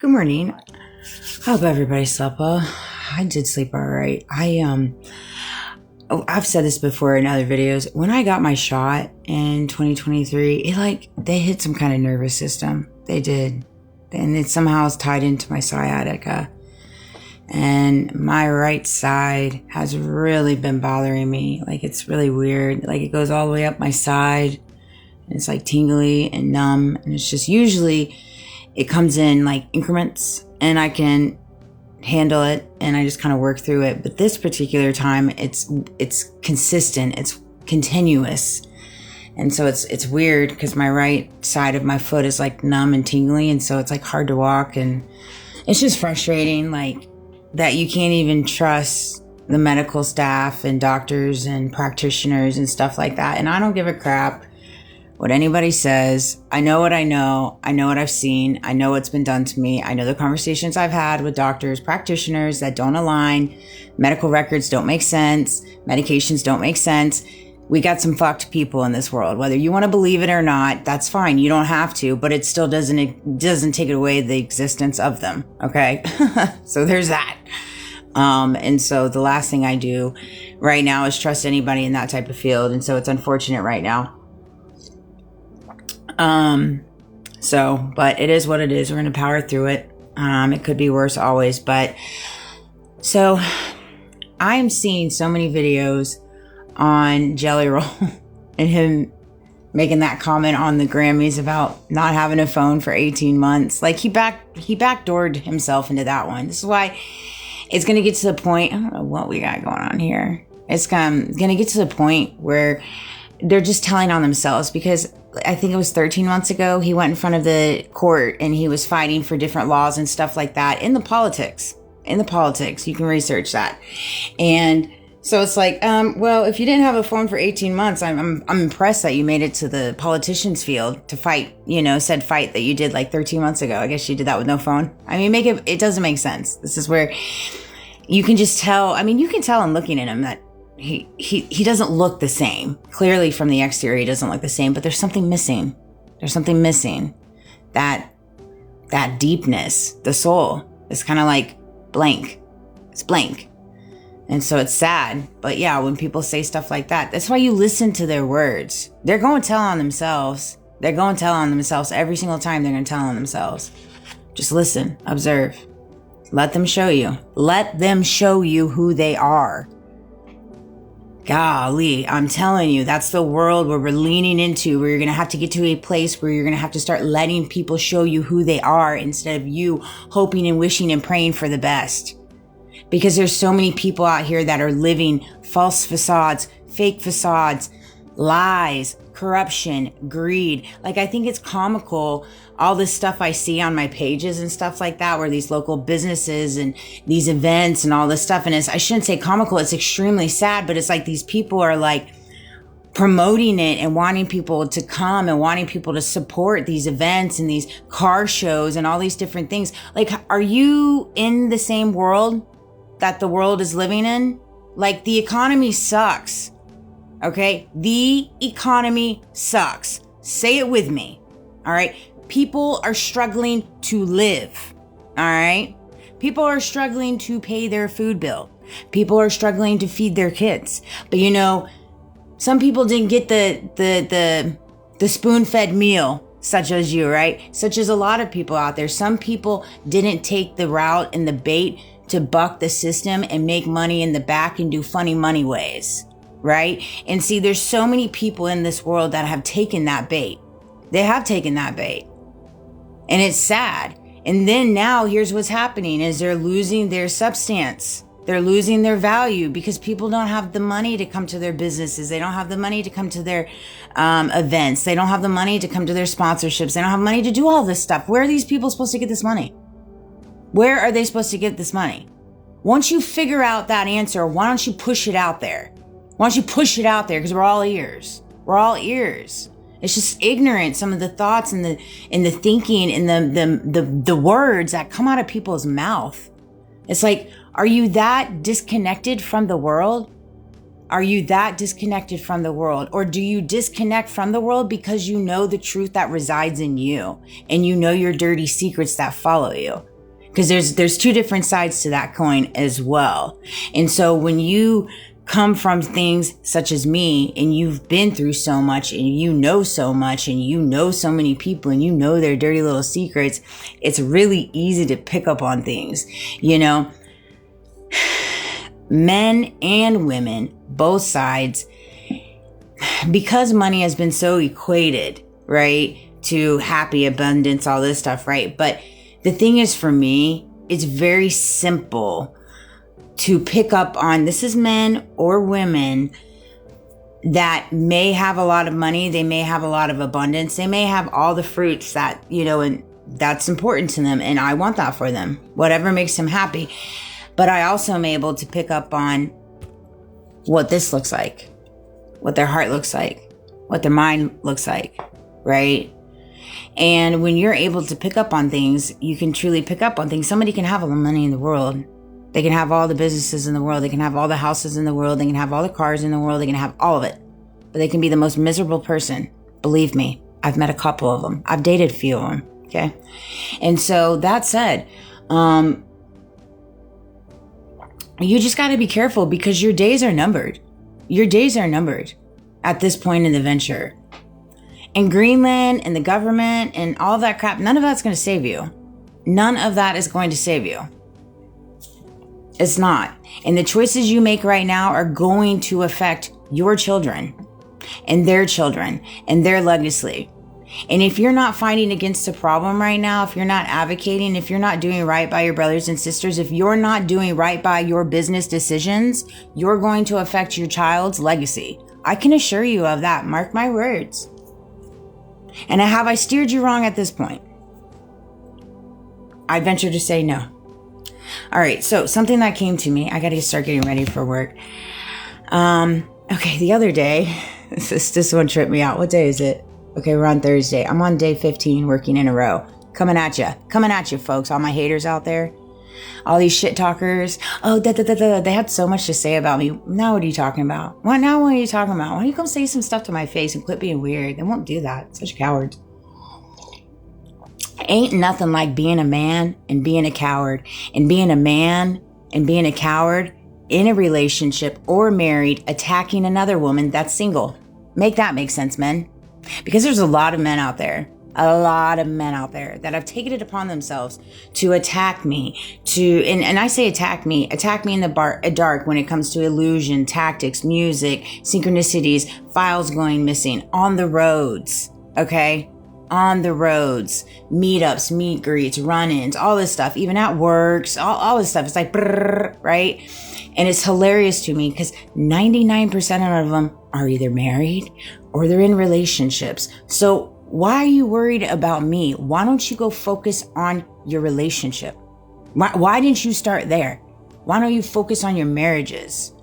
Good morning. Hope everybody slept well. I did sleep all right. I've said this before in other videos. When I got my shot in 2023, they hit some kind of nervous system. They did. And it somehow is tied into my sciatica. And my right side has really been bothering me. It's really weird. It goes all the way up my side. And it's tingly and numb. And it's just usually it comes in increments and I can handle it and I just kind of work through it. But this particular time it's consistent, it's continuous. And so it's weird because my right side of my foot is numb and tingly, and so it's hard to walk, and it's just frustrating that you can't even trust the medical staff and doctors and practitioners and stuff like that. And I don't give a crap what anybody says. I know what I know. I know what I've seen. I know what's been done to me. I know the conversations I've had with doctors, practitioners that don't align. Medical records don't make sense. Medications don't make sense. We got some fucked people in this world. Whether you want to believe it or not, that's fine. You don't have to, but it still doesn't take away the existence of them. Okay. So there's that. And so the last thing I do right now is trust anybody in that type of field. And so it's unfortunate right now. But it is what it is. We're going to power through it. It could be worse always, but so I am seeing so many videos on Jelly Roll and him making that comment on the Grammys about not having a phone for 18 months. He backdoored himself into that one. This is why it's going to get to the point. I don't know what we got going on here. It's going to get to the point where they're just telling on themselves, because I think it was 13 months ago, he went in front of the court and he was fighting for different laws and stuff like that in the politics. You can research that. And so it's well, if you didn't have a phone for 18 months, I'm impressed that you made it to the politician's field to fight, said fight that you did 13 months ago. I guess you did that with no phone. I mean, it doesn't make sense. This is where you can just tell. I mean, you can tell in looking at him that he doesn't look the same. Clearly from the exterior, he doesn't look the same, but there's something missing. That deepness, the soul is kind of blank. It's blank. And so it's sad. But yeah, when people say stuff like that, that's why you listen to their words. They're going to tell on themselves. Every single time they're going to tell on themselves. Just listen, observe. Let them show you. Let them show you who they are. Golly, I'm telling you, that's the world where we're leaning into, where you're going to have to get to a place where you're going to have to start letting people show you who they are instead of you hoping and wishing and praying for the best. Because there's so many people out here that are living false facades, fake facades, lies, corruption, greed. I think it's comical, all this stuff I see on my pages and stuff like that, where these local businesses and these events and all this stuff. And I shouldn't say comical, it's extremely sad, but it's these people are promoting it and wanting people to come and wanting people to support these events and these car shows and all these different things. Are you in the same world that the world is living in? The economy sucks. Okay? The economy sucks. Say it with me. All right? People are struggling to live. All right? People are struggling to pay their food bill. People are struggling to feed their kids. But some people didn't get the spoon-fed meal, such as you, right? Such as a lot of people out there. Some people didn't take the route and the bait to buck the system and make money in the back and do funny money ways. Right? And see, there's so many people in this world that have taken that bait. They have taken that bait. And it's sad. And then now here's what's happening is they're losing their substance. They're losing their value because people don't have the money to come to their businesses. They don't have the money to come to their events. They don't have the money to come to their sponsorships. They don't have money to do all this stuff. Where are these people supposed to get this money? Where are they supposed to get this money? Once you figure out that answer, why don't you push it out there? Why don't you push it out there? Because we're all ears. We're all ears. It's just ignorant, some of the thoughts and the thinking and the words that come out of people's mouth. It's are you that disconnected from the world Are you that disconnected from the world? Or do you disconnect from the world because you know the truth that resides in you and you know your dirty secrets that follow you? Because there's two different sides to that coin as well. And so when you come from things such as me and you've been through so much and you know so much and you know so many people and you know their dirty little secrets, it's really easy to pick up on things, you know. Men and women, both sides, because money has been so equated, right, to happy abundance, all this stuff, right? But the thing is, for me, it's very simple to pick up on, this is men or women that may have a lot of money, they may have a lot of abundance, they may have all the fruits that, you know, and that's important to them, and I want that for them, whatever makes them happy. But I also am able to pick up on what this looks like, what their heart looks like, what their mind looks like, right? And when you're able to pick up on things, you can truly pick up on things. Somebody can have all the money in the world. They can have all the businesses in the world. They can have all the houses in the world. They can have all the cars in the world. They can have all of it. But they can be the most miserable person. Believe me, I've met a couple of them. I've dated a few of them, okay? And so that said, you just got to be careful because your days are numbered. Your days are numbered at this point in the venture. And Greenland and the government and all that crap, none of that's going to save you. None of that is going to save you. It's not. And the choices you make right now are going to affect your children and their legacy. And if you're not fighting against the problem right now, if you're not advocating, if you're not doing right by your brothers and sisters, if you're not doing right by your business decisions, you're going to affect your child's legacy. I can assure you of that. Mark my words. And have I steered you wrong at this point? I venture to say no. All right. So something that came to me, I got to start getting ready for work. Okay. The other day, this one tripped me out. What day is it? Okay, we're on Thursday. I'm on day 15 working in a row. Coming at you, folks. All my haters out there. All these shit talkers. Oh, They had so much to say about me. Now what are you talking about? What are you talking about? Why don't you come say some stuff to my face and quit being weird? They won't do that. Such cowards. Ain't nothing like being a man and being a coward. And being a man and being a coward in a relationship or married, attacking another woman that's single. Make that make sense, men. Because there's a lot of men out there that have taken it upon themselves to attack me, and I say attack me in the dark when it comes to illusion, tactics, music, synchronicities, files going missing, on the roads, okay? On the roads, meetups, meet greets, run-ins, all this stuff, even at works, all this stuff. It's like, brrr, right? And it's hilarious to me because 99% of them are either married or they're in relationships. So why are you worried about me? Why don't you go focus on your relationship? Why didn't you start there? Why don't you focus on your marriages?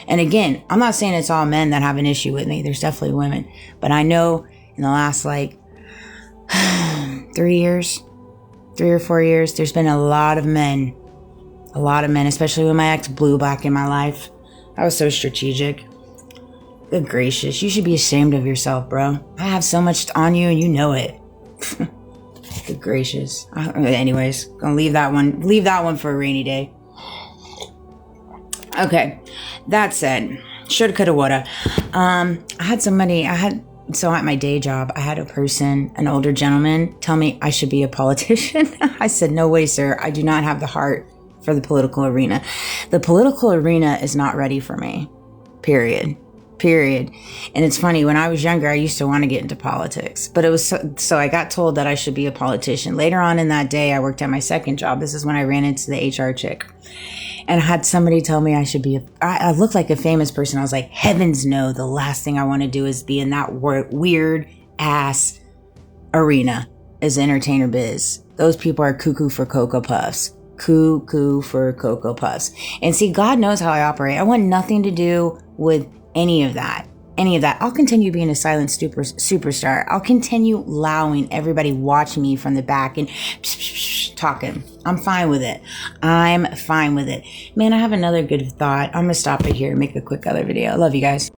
And again, I'm not saying it's all men that have an issue with me. There's definitely women. But I know in the last 3 or 4 years, there's been a lot of men, especially when my ex blew back in my life. I was so strategic. Good gracious, you should be ashamed of yourself, bro. I have so much on you and you know it. Good gracious. Anyways, gonna leave that one for a rainy day. Okay, that said, shoulda, coulda, woulda. So at my day job, I had an older gentleman, tell me I should be a politician. I said, no way, sir. I do not have the heart for the political arena. The political arena is not ready for me. Period. And it's funny, when I was younger, I used to want to get into politics, but it was so I got told that I should be a politician. Later on in that day, I worked at my second job. This is when I ran into the HR chick. And I had somebody tell me I looked like a famous person. I was like, heavens no, the last thing I want to do is be in that weird ass arena as entertainer biz. Those people are cuckoo for Cocoa Puffs. Cuckoo for Cocoa Puffs. And see, God knows how I operate. I want nothing to do with any of that. any of that. I'll continue being a silent superstar. I'll continue allowing everybody watching me from the back and talking. I'm fine with it. I'm fine with it. Man, I have another good thought. I'm going to stop it here and make a quick other video. I love you guys.